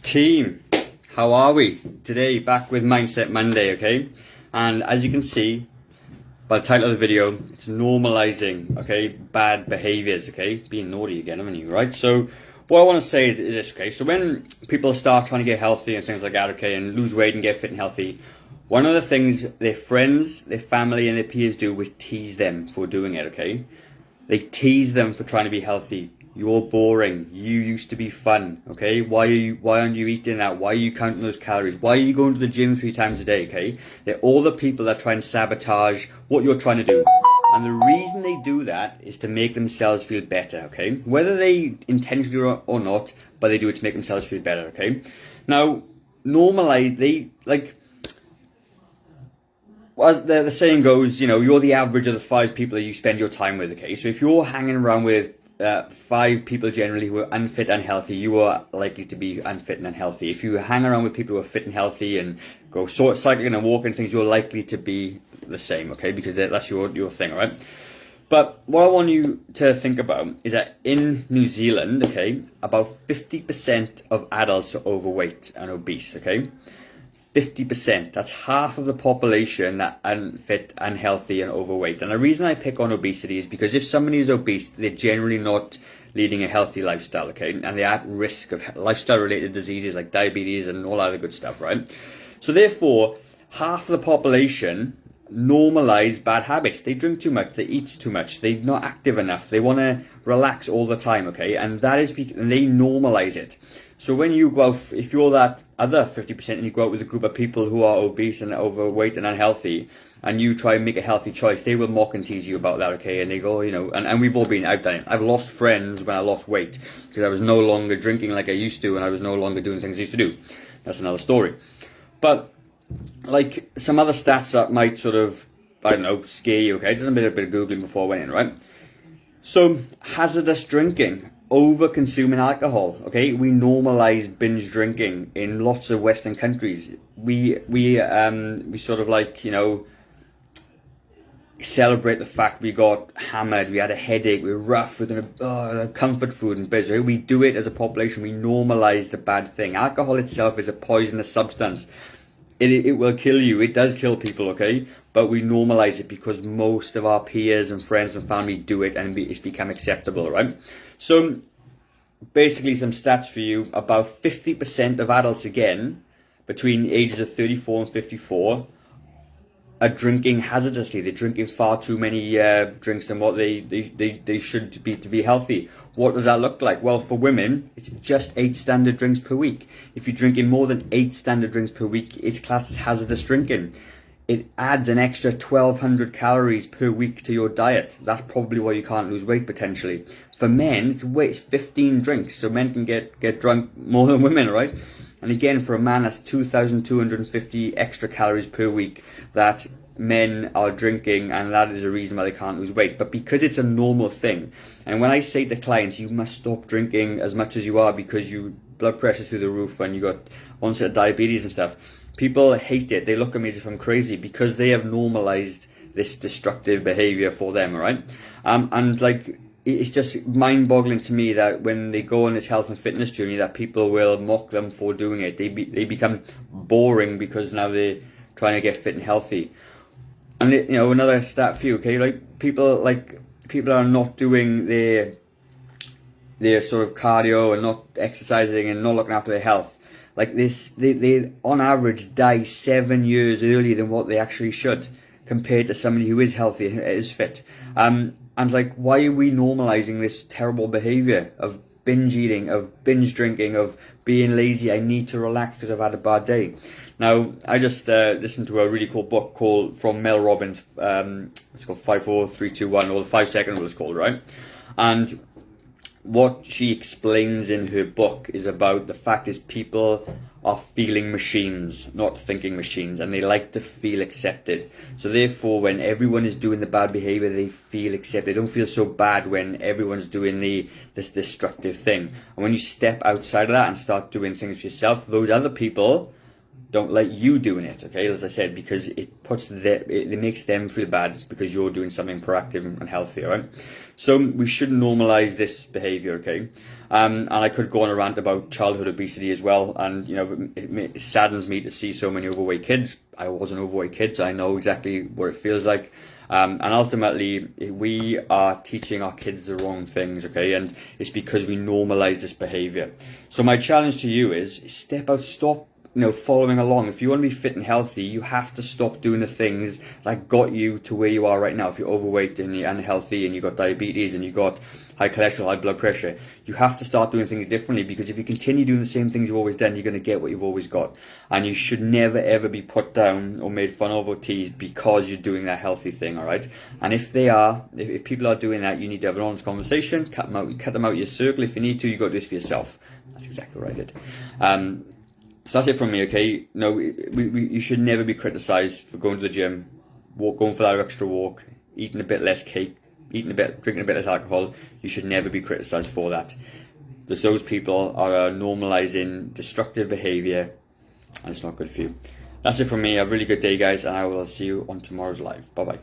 Team, how are we? Today, back with Mindset Monday, okay? And as you can see by the title of the video, it's normalizing, okay, bad behaviors, okay? Being naughty again, haven't you, right? So what I want to say is this, okay? So when people start trying to get healthy and things like that, okay, and lose weight and get fit and healthy, one of the things their friends, their family, and their peers do is tease them for doing it, okay? They tease them for trying to be healthy. You're boring. You used to be fun, okay? Why aren't you eating that? Why are you counting those calories? Why are you going to the gym 3 times a day, okay? They're all the people that try and sabotage what you're trying to do. And the reason they do that is to make themselves feel better, okay? Whether they intentionally do or not, but they do it to make themselves feel better, okay? Now, as the saying goes, you know, you're the average of the 5 people that you spend your time with, okay? So if you're hanging around with 5 people generally who are unfit and unhealthy, you are likely to be unfit and unhealthy. If you hang around with people who are fit and healthy and go cycling and walking things, you're likely to be the same, okay? Because that's your thing, all right? But what I want you to think about is that in New Zealand, okay, about 50% of adults are overweight and obese, okay? 50%. That's half of the population that are unfit, unhealthy, and overweight. And the reason I pick on obesity is because if somebody is obese, they're generally not leading a healthy lifestyle, okay? And they're at risk of lifestyle-related diseases like diabetes and all other good stuff, right? So therefore, half of the population normalize bad habits. They drink too much, they eat too much, they're not active enough, they want to relax all the time, okay? And that is because they normalize it. So when you go out, if you're that other 50% and you go out with a group of people who are obese and overweight and unhealthy, and you try and make a healthy choice, they will mock and tease you about that, okay? And they go, you know, and we've all been, I've done it. I've lost friends when I lost weight because I was no longer drinking like I used to and I was no longer doing things I used to do. That's another story. But like some other stats that might sort of, I don't know, scare you, okay? Just a bit of Googling before I went in, right? So, hazardous drinking, over consuming alcohol, okay? We normalize binge drinking in lots of Western countries. We sort of like, you know, celebrate the fact we got hammered, we had a headache, we were rough, we're gonna comfort food and bits. We do it as a population, we normalize the bad thing. Alcohol itself is a poisonous substance. It will kill you. It does kill people, okay? But we normalize it because most of our peers and friends and family do it and it's become acceptable, right? So basically some stats for you. About 50% of adults, again, between the ages of 34 and 54, are drinking hazardously. They're drinking far too many drinks than what they should be to be healthy. What does that look like? Well, for women, it's just 8 standard drinks per week. If you're drinking more than 8 standard drinks per week, it's classed as hazardous drinking. It adds an extra 1,200 calories per week to your diet. That's probably why you can't lose weight potentially. For men, it's 15 drinks, so men can get drunk more than women, right? And again, for a man, that's 2,250 extra calories per week that men are drinking, and that is a reason why they can't lose weight. But because it's a normal thing, and when I say to clients, you must stop drinking as much as you are because your blood pressure's through the roof and you got onset of diabetes and stuff, people hate it. They look at me as if I'm crazy because they have normalized this destructive behavior for them, right? And like, it's just mind-boggling to me that when they go on this health and fitness journey that people will mock them for doing it. They become boring because now they're trying to get fit and healthy. And you know, another stat for you, okay? Like people are not doing their sort of cardio and not exercising and not looking after their health. Like this, they on average die 7 years earlier than what they actually should, compared to somebody who is healthy and is fit. And like, why are we normalizing this terrible behavior of binge eating, of binge drinking, of being lazy? I need to relax because I've had a bad day. Now, I just listened to a really cool book from Mel Robbins. It's called 5, 4, 3, 2, 1, or the 5-second rule it's called, right? And what she explains in her book is about the fact is people are feeling machines, not thinking machines, and they like to feel accepted. So therefore, when everyone is doing the bad behavior, they feel accepted. They don't feel so bad when everyone's doing this destructive thing. And when you step outside of that and start doing things for yourself, those other people don't like you doing it, okay, as I said, because it makes them feel bad because you're doing something proactive and healthy, all right? So we should normalize this behavior, okay? And I could go on a rant about childhood obesity as well. And, you know, it saddens me to see so many overweight kids. I was an overweight kid, so I know exactly what it feels like. And ultimately, we are teaching our kids the wrong things, okay? And it's because we normalize this behavior. So my challenge to you is step out, stop, you know, following along. If you want to be fit and healthy, you have to stop doing the things that got you to where you are right now. If you're overweight and you're unhealthy and you've got diabetes and you've got high cholesterol, high blood pressure, you have to start doing things differently, because if you continue doing the same things you've always done, you're going to get what you've always got. And you should never ever be put down or made fun of or teased because you're doing that healthy thing, all right? And if people are doing that, you need to have an honest conversation, cut them out of your circle. If you need to, you got to do this for yourself. That's exactly what I did. So that's it from me, okay? No, you should never be criticised for going to the gym, going for that extra walk, eating a bit less cake, drinking a bit less alcohol. You should never be criticised for that. Because those people are normalising destructive behaviour, and it's not good for you. That's it from me. Have a really good day, guys, and I will see you on tomorrow's live. Bye-bye.